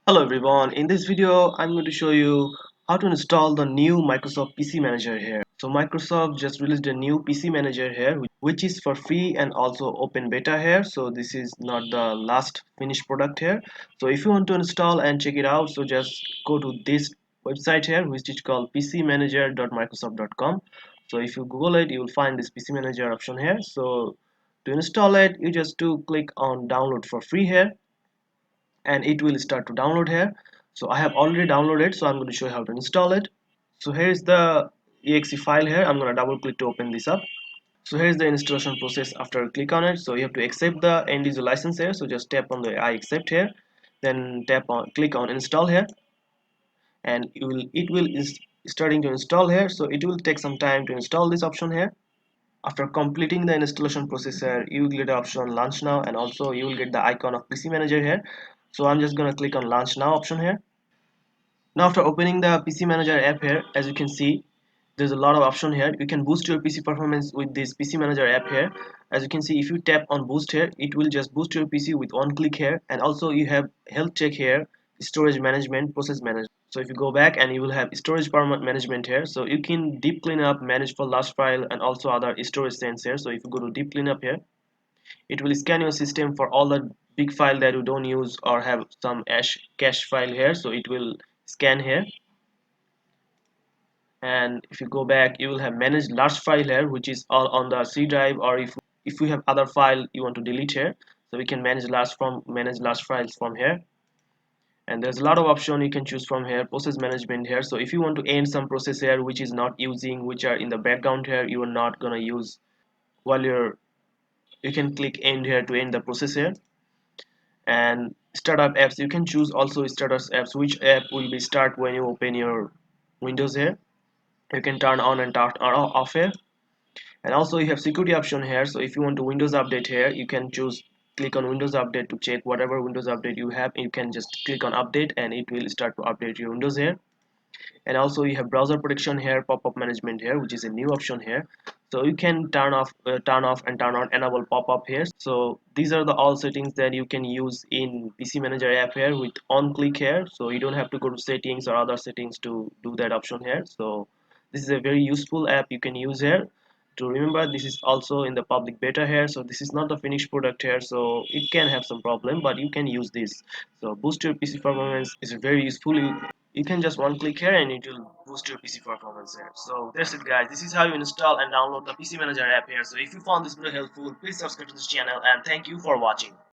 Hello everyone, in this video I'm going to show you how to install the new Microsoft PC Manager here. So Microsoft just released a new PC Manager here which is for free and also open beta here. So this is not the last finished product here. So if you want to install and check it out, so just go to this website here which is called pcmanager.microsoft.com. So if you Google it, you will find this PC Manager option here. So to install it, you just to click on download for free here and it will start to download here. So I have already downloaded, so I'm going to show you how to install it. So here is the exe file here. I'm going to double click to open this up. So here is the installation process after click on it. So you have to accept the end user license here, so just tap on the I accept here, then tap on click on install here, and it will is starting to install here. So it will take some time to install this option here. After completing the installation process here, you will get the option launch now, and also you will get the icon of PC Manager here. So I'm just gonna click on launch now option here. Now after opening the PC Manager app here, as you can see, there's a lot of option here. You can boost your PC performance with this PC Manager app here. As you can see, if you tap on boost here, it will just boost your PC with one click here. And also you have health check here, storage management, process management. So if you go back, and you will have storage management here, so you can deep clean up, manage for large file, and also other storage sense here. So if you go to deep cleanup here, it will scan your system for all the big file that you don't use or have some cache file here. So it will scan here. And if you go back, you will have managed large file here, which is all on the C drive, or if you have other file you want to delete here, so we can manage large files from here. And there's a lot of option you can choose from here. Process management here, so if you want to end some process here which is not using, which are in the background here, you are not gonna use while you can click end here to end the process here. And startup apps, you can choose also startup apps, which app will be start when you open your Windows here. You can turn on and turn off here. And also you have security option here, so if you want to Windows update here, you can choose click on Windows update to check whatever Windows update you have. You can just click on update and it will start to update your Windows here. And also you have browser protection here, pop-up management here, which is a new option here. So you can turn off and turn on enable pop-up here. So these are the all settings that you can use in PC Manager app here with on click here. So you don't have to go to settings or other settings to do that option here. So this is a very useful app you can use here. To remember, this is also in the public beta here, so this is not the finished product here, so it can have some problem, but you can use this. So boost your PC performance is very useful. You can just one click here and it will boost your PC performance here. So that's it guys, this is how you install and download the PC Manager app here. So if you found this video helpful, please subscribe to this channel, and thank you for watching.